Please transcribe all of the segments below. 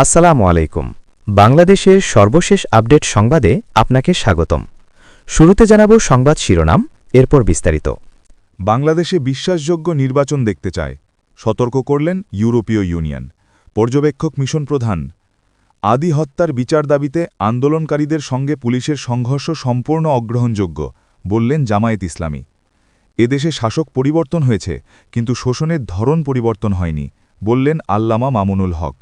আসসালামু আলাইকুম। বাংলাদেশের সর্বশেষ আপডেট সংবাদে আপনাকে স্বাগতম। শুরুতে জানাবো সংবাদ শিরোনাম, এরপর বিস্তারিত। বাংলাদেশে বিশ্বাসযোগ্য নির্বাচন দেখতে চায়, সতর্ক করলেন ইউরোপীয় ইউনিয়ন। পর্যবেক্ষক মিশন প্রধান। আদি হত্যার বিচার দাবিতে আন্দোলনকারীদের সঙ্গে পুলিশের সংঘর্ষ সম্পূর্ণ অগ্রহণযোগ্য, বললেন জামায়াত ইসলামী। এদেশে শাসক পরিবর্তন হয়েছে, কিন্তু শোষণের ধরন পরিবর্তন হয়নি, বললেন আল্লামা মামুনুল হক।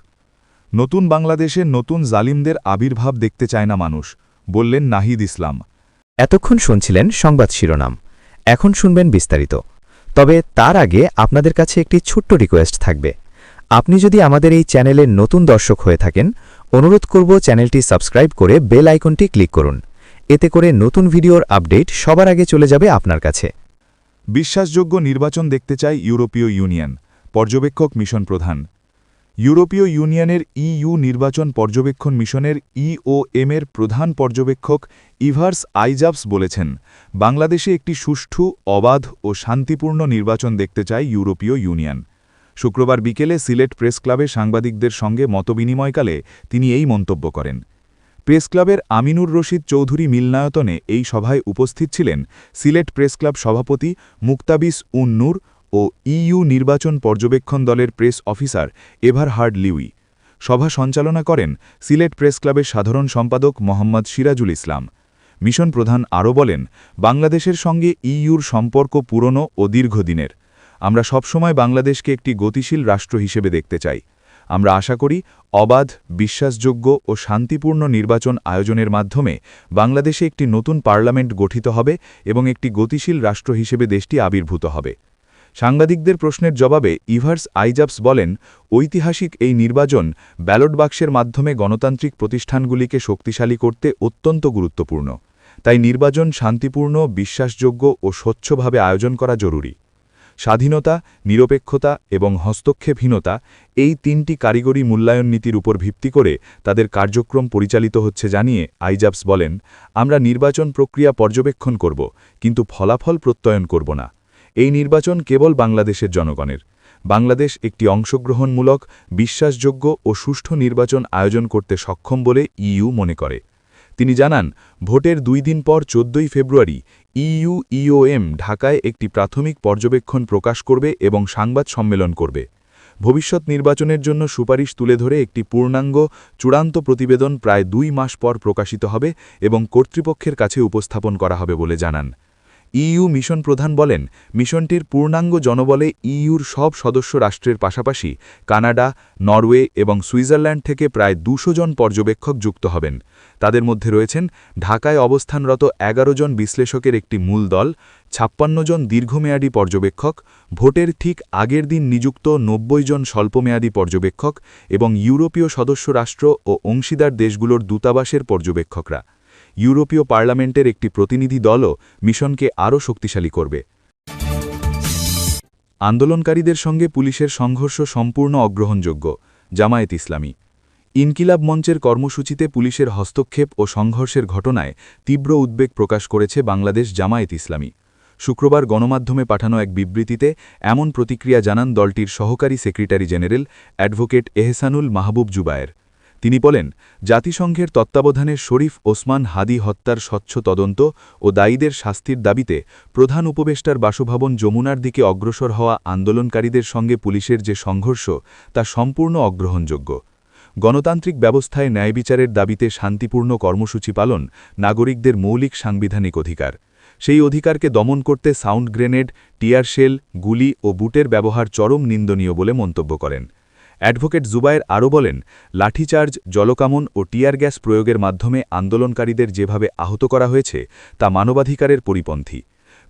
নতুন বাংলাদেশে নতুন জালিমদের আবির্ভাব দেখতে চায় না মানুষ, বললেন নাহিদ ইসলাম। এতক্ষণ শুনছিলেন সংবাদ শিরোনাম, এখন শুনবেন বিস্তারিত। তবে তার আগে আপনাদের কাছে একটি ছোট্ট রিকোয়েস্ট থাকবে। আপনি যদি আমাদের এই চ্যানেলের নতুন দর্শক হয়ে থাকেন, অনুরোধ করব চ্যানেলটি সাবস্ক্রাইব করে বেল আইকনটি ক্লিক করুন। এতে করে নতুন ভিডিওর আপডেট সবার আগে চলে যাবে আপনার কাছে। বিশ্বাসযোগ্য নির্বাচন দেখতে চায় ইউরোপীয় ইউনিয়ন, পর্যবেক্ষক মিশন প্রধান। ইউরোপীয় ইউনিয়নের ইইউ নির্বাচন পর্যবেক্ষণ মিশনের ইওএম-এর প্রধান পর্যবেক্ষক ইভার্স আইজাবস বলেছেন, বাংলাদেশে একটি সুষ্ঠু, অবাধ ও শান্তিপূর্ণ নির্বাচন দেখতে চায় ইউরোপীয় ইউনিয়ন। শুক্রবার বিকেলে সিলেট প্রেস ক্লাবে সাংবাদিকদের সঙ্গে মতবিনিময়কালে তিনি এই মন্তব্য করেন। প্রেস ক্লাবের আমিনুর রশিদ চৌধুরী মিলনায়তনে এই সভায় উপস্থিত ছিলেন সিলেট প্রেস ক্লাব সভাপতি মুক্তাবিস উন নূর ও ইইউ নির্বাচন পর্যবেক্ষণ দলের প্রেস অফিসার এভারহার্ড লিউই। সভা সঞ্চালনা করেন সিলেট প্রেস ক্লাবের সাধারণ সম্পাদক মোহাম্মদ সিরাজুল ইসলাম। মিশন প্রধান আরও বলেন, বাংলাদেশের সঙ্গে ইইউর সম্পর্ক পুরনো ও দীর্ঘদিনের। আমরা সবসময় বাংলাদেশকে একটি গতিশীল রাষ্ট্র হিসেবে দেখতে চাই। আমরা আশা করি অবাধ, বিশ্বাসযোগ্য ও শান্তিপূর্ণ নির্বাচন আয়োজনের মাধ্যমে বাংলাদেশে একটি নতুন পার্লামেন্ট গঠিত হবে এবং একটি গতিশীল রাষ্ট্র হিসেবে দেশটি আবির্ভূত হবে। সাংবাদিকদের প্রশ্নের জবাবে ইভার্স আইজাবস বলেন, ঐতিহাসিক এই নির্বাচন ব্যালট বাক্সের মাধ্যমে গণতান্ত্রিক প্রতিষ্ঠানগুলিকে শক্তিশালী করতে অত্যন্ত গুরুত্বপূর্ণ। তাই নির্বাচন শান্তিপূর্ণ, বিশ্বাসযোগ্য ও স্বচ্ছভাবে আয়োজন করা জরুরি। স্বাধীনতা, নিরপেক্ষতা এবং হস্তক্ষেপহীনতা, এই তিনটি কারিগরি মূল্যায়ন নীতির উপর ভিত্তি করে তাদের কার্যক্রম পরিচালিত হচ্ছে জানিয়ে আইজাবস বলেন, আমরা নির্বাচন প্রক্রিয়া পর্যবেক্ষণ করব, কিন্তু ফলাফল প্রত্যয়ন করব না। এই নির্বাচন কেবল বাংলাদেশের জনগণের। বাংলাদেশ একটি অংশগ্রহণমূলক, বিশ্বাসযোগ্য ও সুষ্ঠু নির্বাচন আয়োজন করতে সক্ষম বলে ইইউ মনে করে। তিনি জানান, ভোটের 2 দিন পর 14 ফেব্রুয়ারি ইইউএম ঢাকায় একটি প্রাথমিক পর্যবেক্ষণ প্রকাশ করবে এবং সংবাদ সম্মেলন করবে। ভবিষ্যৎ নির্বাচনের জন্য সুপারিশ তুলে ধরে একটি পূর্ণাঙ্গ, চূড়ান্ত প্রতিবেদন প্রায় 2 মাস পর প্রকাশিত হবে এবং কর্তৃপক্ষের কাছে উপস্থাপন করা হবে বলে জানান। ইইউ মিশন প্রধান বলেন, মিশনটির পূর্ণাঙ্গ জনবলে ইইউর সব সদস্য রাষ্ট্রের পাশাপাশি কানাডা, নরওয়ে এবং সুইজারল্যান্ড থেকে প্রায় 200 জন পর্যবেক্ষক যুক্ত হবেন। তাদের মধ্যে রয়েছেন ঢাকায় অবস্থানরত 11 জন বিশ্লেষকের একটি মূল দল, 56 জন দীর্ঘমেয়াদী পর্যবেক্ষক, ভোটের ঠিক আগের দিন নিযুক্ত 90 জন স্বল্পমেয়াদী পর্যবেক্ষক এবং ইউরোপীয় সদস্য রাষ্ট্র ও অংশীদার দেশগুলোর দূতাবাসের পর্যবেক্ষকরা। ইউরোপীয় পার্লামেন্টের একটি প্রতিনিধি দলও মিশনকে আরও শক্তিশালী করবে। আন্দোলনকারীদের সঙ্গে পুলিশের সংঘর্ষ সম্পূর্ণ অগ্রহণযোগ্য, জামায়াত ইসলামী। ইনকিলাব মঞ্চের কর্মসূচিতে পুলিশের হস্তক্ষেপ ও সংঘর্ষের ঘটনায় তীব্র উদ্বেগ প্রকাশ করেছে বাংলাদেশ জামায়াত ইসলামী। শুক্রবার গণমাধ্যমে পাঠানো এক বিবৃতিতে এমন প্রতিক্রিয়া জানান দলটির সহকারী সেক্রেটারি জেনারেল অ্যাডভোকেট এহসানুল মাহবুব জুবায়ের। তিনি বলেন, জাতিসংঘের তত্ত্বাবধানে শরীফ ওসমান হাদি হত্যার স্বচ্ছ তদন্ত ও দায়ীদের শাস্তির দাবিতে প্রধান উপদেষ্টার বাসভবন যমুনার দিকে অগ্রসর হওয়া আন্দোলনকারীদের সঙ্গে পুলিশের যে সংঘর্ষ, তা সম্পূর্ণ অগ্রহণযোগ্য। গণতান্ত্রিক ব্যবস্থায় ন্যায়বিচারের দাবিতে শান্তিপূর্ণ কর্মসূচি পালন নাগরিকদের মৌলিক সাংবিধানিক অধিকার। সেই অধিকারকে দমন করতে সাউন্ড গ্রেনেড, টিয়ার শেল, গুলি ও বুটের ব্যবহার চরম নিন্দনীয় বলে মন্তব্য করেন। অ্যাডভোকেট জুবায়ের আরও বলেন, লাঠিচার্জ, জলকামন ও টিয়ার গ্যাস প্রয়োগের মাধ্যমে আন্দোলনকারীদের যেভাবে আহত করা হয়েছে তা মানবাধিকারের পরিপন্থী।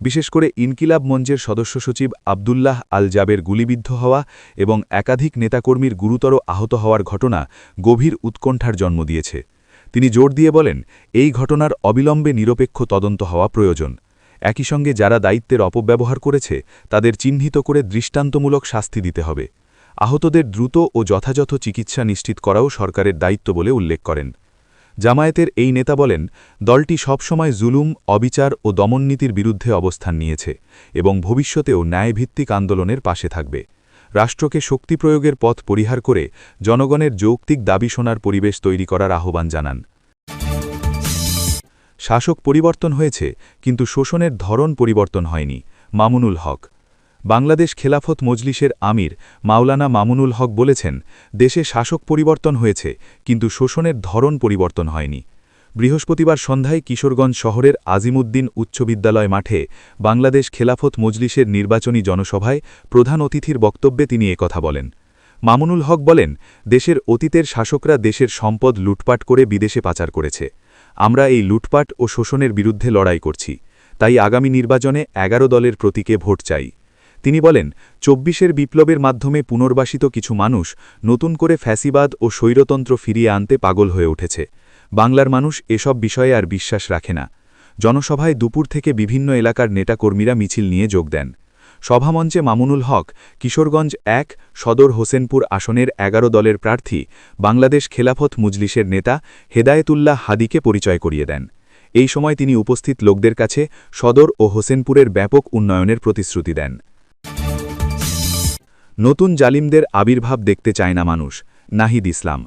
বিশেষ করে ইনকিলাব মঞ্চের সদস্য সচিব আবদুল্লাহ আল জাবের গুলিবিদ্ধ হওয়া এবং একাধিক নেতাকর্মীর গুরুতর আহত হওয়ার ঘটনা গভীর উৎকণ্ঠার জন্ম দিয়েছে। তিনি জোর দিয়ে বলেন, এই ঘটনার অবিলম্বে নিরপেক্ষ তদন্ত হওয়া প্রয়োজন। একই সঙ্গে যারা দায়িত্বের অপব্যবহার করেছে তাদের চিহ্নিত করে দৃষ্টান্তমূলক শাস্তি দিতে হবে। আহতদের দ্রুত ও যথাযথ চিকিৎসা নিশ্চিত করাও সরকারের দায়িত্ব বলে উল্লেখ করেন। জামায়াতের এই নেতা বলেন, দলটি সবসময় জুলুম, অবিচার ও দমননীতির বিরুদ্ধে অবস্থান নিয়েছে এবং ভবিষ্যতেও ন্যায়ভিত্তিক আন্দোলনের পাশে থাকবে। রাষ্ট্রকে শক্তি প্রয়োগের পথ পরিহার করে জনগণের যৌক্তিক দাবি শোনার পরিবেশ তৈরি করার আহ্বান জানান। শাসক পরিবর্তন হয়েছে, কিন্তু শোষণের ধরন পরিবর্তন হয়নি। মামুনুল হক। বাংলাদেশ খেলাফত মজলিসের আমির মাওলানা মামুনুল হক বলেছেন, দেশে শাসক পরিবর্তন হয়েছে, কিন্তু শোষণের ধরন পরিবর্তন হয়নি। বৃহস্পতিবার সন্ধ্যায় কিশোরগঞ্জ শহরের আজিমুদ্দিন উচ্চ বিদ্যালয় মাঠে বাংলাদেশ খেলাফত মজলিসের নির্বাচনী জনসভায় প্রধান অতিথির বক্তব্যে তিনি একথা বলেন। মামুনুল হক বলেন, দেশের অতীতের শাসকরা দেশের সম্পদ লুটপাট করে বিদেশে পাচার করেছে। আমরা এই লুটপাট ও শোষণের বিরুদ্ধে লড়াই করছি, তাই আগামী নির্বাচনে 11 দলের প্রতীকে ভোট চাই। তিনি বলেন, 24-এর বিপ্লবের মাধ্যমে পুনর্বাসিত কিছু মানুষ নতুন করে ফ্যাসিবাদ ও স্বৈরতন্ত্র ফিরিয়ে আনতে পাগল হয়ে উঠেছে। বাংলার মানুষ এসব বিষয়ে আর বিশ্বাস রাখে না। জনসভায় দুপুর থেকে বিভিন্ন এলাকার নেতাকর্মীরা মিছিল নিয়ে যোগ দেন। সভামঞ্চে মামুনুল হক কিশোরগঞ্জ 1 সদর হোসেনপুর আসনের 11 দলের প্রার্থী বাংলাদেশ খেলাফত মজলিসের নেতা হেদায়েতুল্লাহ হাদিকে পরিচয় করিয়ে দেন। এই সময় তিনি উপস্থিত লোকদের কাছে সদর ও হোসেনপুরের ব্যাপক উন্নয়নের প্রতিশ্রুতি দেন। নতুন জালিমদের আবির্ভাব দেখতে চায় না মানুষ। নাহিদ ইসলাম।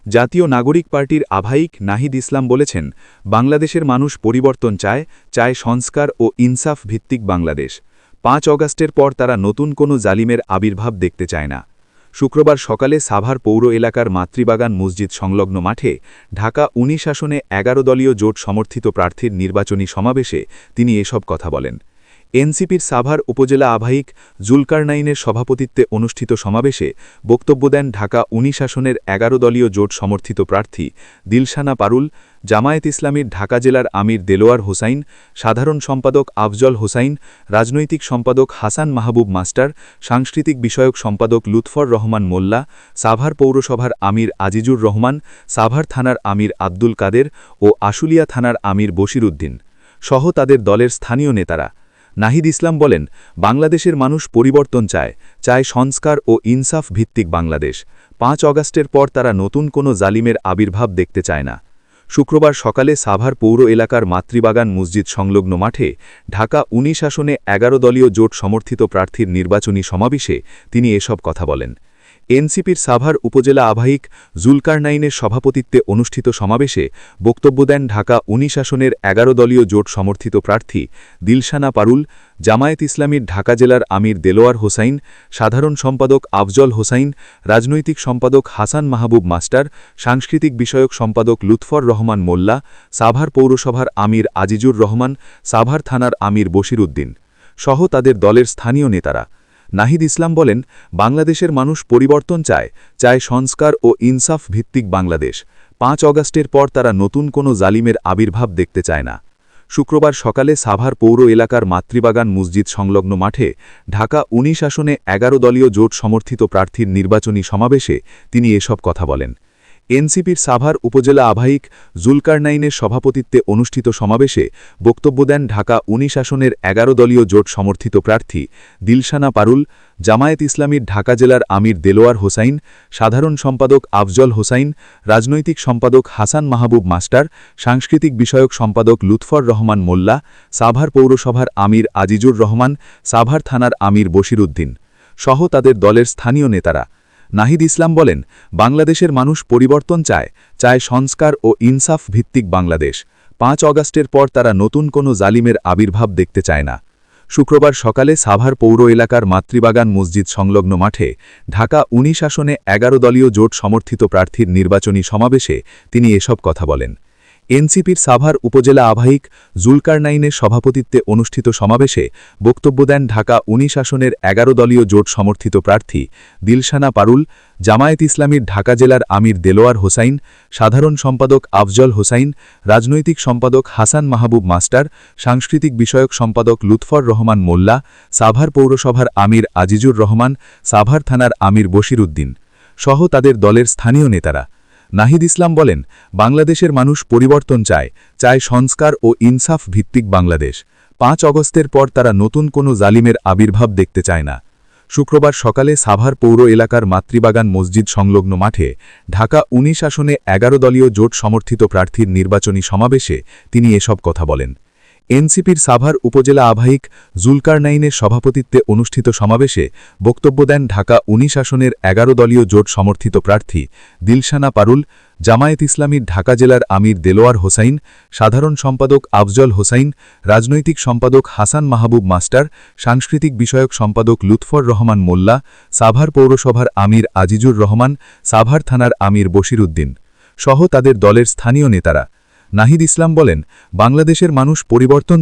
জাতীয় নাগরিক পার্টির আহ্বায়ক নাহিদ ইসলাম বলেছেন, বাংলাদেশের মানুষ পরিবর্তন চায় সংস্কার ও ইনসাফ ভিত্তিক বাংলাদেশ। 5 অগাস্টের পর তারা নতুন কোনো জালিমের আবির্ভাব দেখতে চায় না। শুক্রবার সকালে সাভার পৌর এলাকার মাতৃবাগান মসজিদ সংলগ্ন মাঠে ঢাকা 19 আসনে 11 দলীয় জোট সমর্থিত প্রার্থীর নির্বাচনী সমাবেশে তিনি এসব কথা বলেন। এনসিপির সাভার উপজেলা আহ্বায়ক জুলকারনাইনের সভাপতিত্বে অনুষ্ঠিত সমাবেশে বক্তব্য দেন ঢাকা 19 আসনের 11 দলীয় জোট সমর্থিত প্রার্থী দিলশানা পারুল, জামায়াত ইসলামীর ঢাকা জেলার আমির দেলোয়ার হোসাইন, সাধারণ সম্পাদক আফজল হোসাইন, রাজনৈতিক সম্পাদক হাসান মাহবুব মাস্টার, সাংস্কৃতিক বিষয়ক সম্পাদক লুৎফর রহমান মোল্লা, সাভার পৌরসভার আমির আজিজুর রহমান, সাভার থানার আমির আব্দুল কাদের ও আশুলিয়া থানার আমির বশির উদ্দিন সহ তাদের দলের স্থানীয় নেতারা। নাহিদ ইসলাম বলেন, বাংলাদেশের মানুষ পরিবর্তন চায় সংস্কার ও ইনসাফ ভিত্তিক বাংলাদেশ। 5 অগাস্টের পর তারা নতুন কোনো জালিমের আবির্ভাব দেখতে চায় না। শুক্রবার সকালে সাভার পৌর এলাকার মাতৃবাগান মসজিদ সংলগ্ন মাঠে ঢাকা 19 আসনে 11 দলীয় জোট সমর্থিত প্রার্থীর নির্বাচনী সমাবেশে তিনি এসব কথা বলেন। এনসিপির সাভার উপজেলা আহ্বায়ক জুলকারনাইনের সভাপতিত্বে অনুষ্ঠিত সমাবেশে বক্তব্য দেন ঢাকা 19 আসনের 11 দলীয় জোট সমর্থিত প্রার্থী দিলশানা পারুল, জামায়াত ইসলামীর ঢাকা জেলার আমির দেলোয়ার হোসাইন, সাধারণ সম্পাদক আফজল হোসাইন, রাজনৈতিক সম্পাদক হাসান মাহবুব মাস্টার, সাংস্কৃতিক বিষয়ক সম্পাদক লুৎফর রহমান মোল্লা, সাভার পৌরসভার আমির আজিজুর রহমান, সাভার থানার আমির বশির উদ্দিন সহ তাদের দলের স্থানীয় নেতারা। নাহিদ ইসলাম বলেন, বাংলাদেশের মানুষ পরিবর্তন চায় সংস্কার ও ইনসাফ ভিত্তিক বাংলাদেশ। 5 অগাস্টের পর তারা নতুন কোনো জালিমের আবির্ভাব দেখতে চায় না। শুক্রবার সকালে সাভার পৌর এলাকার মাতৃবাগান মসজিদ সংলগ্ন মাঠে ঢাকা 19 আসনে 11 দলীয় জোট সমর্থিত প্রার্থীর নির্বাচনী সমাবেশে তিনি এসব কথা বলেন। এনসিপির সাভার উপজেলা আহ্বায়ক জুলকারনাইনের সভাপতিত্বে অনুষ্ঠিত সমাবেশে বক্তব্য দেন ঢাকা 19 আসনের 11 দলীয় জোট সমর্থিত প্রার্থী দিলশানা পারুল, জামায়াত ইসলামীর ঢাকা জেলার আমির দেলোয়ার হোসাইন, সাধারণ সম্পাদক আফজল হোসাইন, রাজনৈতিক সম্পাদক হাসান মাহবুব মাস্টার, সাংস্কৃতিক বিষয়ক সম্পাদক লুৎফর রহমান মোল্লা, সাভার পৌরসভার আমির আজিজুর রহমান, সাভার থানার আমির বশির উদ্দিন সহ তাদের দলের স্থানীয় নেতারা। নাহিদ ইসলাম বলেন, বাংলাদেশের মানুষ পরিবর্তন চায় সংস্কার ও ইনসাফ ভিত্তিক বাংলাদেশ। 5 অগাস্টের পর তারা নতুন কোনো জালিমের আবির্ভাব দেখতে চায় না। শুক্রবার সকালে সাভার পৌর এলাকার মাতৃবাগান মসজিদ সংলগ্ন মাঠে ঢাকা 19 আসনে 11 দলীয় জোট সমর্থিত প্রার্থীর নির্বাচনী সমাবেশে তিনি এসব কথা বলেন। এনসিপির সাভার উপজেলা আহ্বায়ক জুলকারনাইনের সভাপতিত্বে অনুষ্ঠিত সমাবেশে বক্তব্য দেন ঢাকা 19 আসনের 11 দলীয় জোট সমর্থিত প্রার্থী দিলশানা পারুল, জামায়াত ইসলামীর ঢাকা জেলার আমির দেলোয়ার হোসাইন, সাধারণ সম্পাদক আফজল হোসাইন, রাজনৈতিক সম্পাদক হাসান মাহবুব মাস্টার, সাংস্কৃতিক বিষয়ক সম্পাদক লুৎফর রহমান মোল্লা, সাভার পৌরসভার আমির আজিজুর রহমান, সাভার থানার আমির বশির উদ্দিন সহ তাদের দলের স্থানীয় নেতারা। নাহিদ ইসলাম বলেন, বাংলাদেশের মানুষ পরিবর্তন চায় সংস্কার ও ইনসাফ ভিত্তিক বাংলাদেশ। 5 অগস্টের পর তারা নতুন কোনো জালিমের আবির্ভাব দেখতে চায় না। শুক্রবার সকালে সাভার পৌর এলাকার মাতৃবাগান মসজিদ সংলগ্ন মাঠে ঢাকা 19 আসনে 11 দলীয় জোট সমর্থিত প্রার্থীর নির্বাচনী সমাবেশে তিনি এসব কথা বলেন। এনসিপির সাভার উপজেলা আবাহিক জুলকারনাইনের সভাপতিত্বে অনুষ্ঠিত সমাবেশে বক্তব্য দেন ঢাকা ১৯ আসনের ১১ দলীয় জোট সমর্থিত প্রার্থী দিলশানা পারুল, জামায়াত ইসলামীর ঢাকা জেলার আমির দেলোয়ার হোসাইন, সাধারণ সম্পাদক আফজল হোসাইন, রাজনৈতিক সম্পাদক হাসান মাহবুব মাস্টার, সাংস্কৃতিক বিষয়ক সম্পাদক লুৎফর রহমান মোল্লা, সাভার পৌরসভার আমির আজিজুর রহমান, সাভার থানার আমির বশির উদ্দিন সহ তাদের দলের স্থানীয় নেতারা। নাহিদ ইসলাম বলেন, বাংলাদেশের মানুষ পরিবর্তন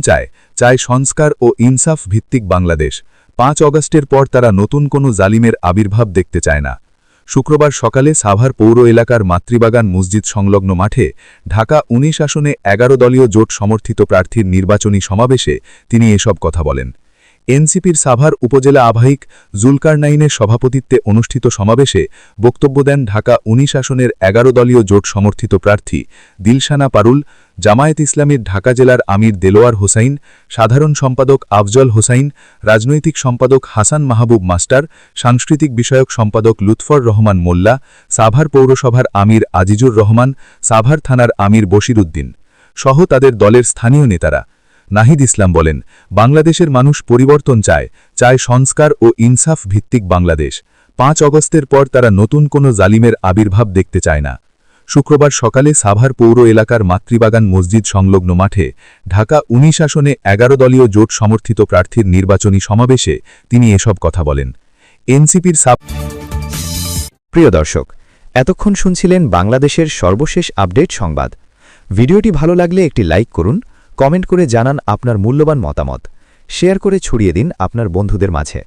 চায় সংস্কার ও ইনসাফ ভিত্তিক বাংলাদেশ। ৫ অগাস্টের পর তারা নতুন কোনো জালিমের আবির্ভাব দেখতে চায় না। শুক্রবার সকালে সাভার পৌর এলাকার মাতৃবাগান মসজিদ সংলগ্ন মাঠে ঢাকা ১৯ আসনে ১১ দলীয় জোট সমর্থিত প্রার্থীর নির্বাচনী সমাবেশে তিনি এসব কথা বলেন। এনসিপির সাভার উপজেলা আবাহিক জুলকারনাইনের সভাপতিত্বে অনুষ্ঠিত সমাবেশে বক্তব্য দেন ঢাকা ১৯ আসনের ১১ দলীয় জোট সমর্থিত প্রার্থী দিলশানা পারুল, জামায়াত ইসলামীর ঢাকা জেলার আমির দেলোয়ার হোসাইন, সাধারণ সম্পাদক আফজল হোসাইন, রাজনৈতিক সম্পাদক হাসান মাহবুব মাস্টার, সাংস্কৃতিক বিষয়ক সম্পাদক লুৎফর রহমান মোল্লা, সাভার পৌরসভার আমির আজিজুর রহমান, সাভার থানার আমির বশির উদ্দিন সহ তাদের দলের স্থানীয় নেতারা। নাহিদ ইসলাম বলেন, বাংলাদেশের মানুষ পরিবর্তন চায় সংস্কার ও ইনসাফ ভিত্তিক বাংলাদেশ। ৫ অগস্টের পর তারা নতুন কোনো জালিমের আবির্ভাব দেখতে চায় না। শুক্রবার সকালে সাভার পৌর এলাকার মাতৃবাগান মসজিদ সংলগ্ন মাঠে ঢাকা ১৯ আসনে ১১ দলীয় জোট সমর্থিত প্রার্থীর নির্বাচনী সমাবেশে তিনি এসব কথা বলেন। এনসিপির প্রিয় দর্শক, এতক্ষণ শুনছিলেন বাংলাদেশের সর্বশেষ আপডেট সংবাদ। ভিডিওটি ভালো লাগলে একটি লাইক করুন, কমেন্ট করে জানান আপনার মূল্যবান মতামত, শেয়ার করে ছড়িয়ে দিন আপনার বন্ধুদের মাঝে।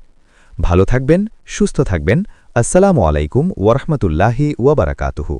ভালো থাকবেন, সুস্থ থাকবেন। আসসালামু আলাইকুম ওয়া রাহমাতুল্লাহি ওয়া বারাকাতুহু।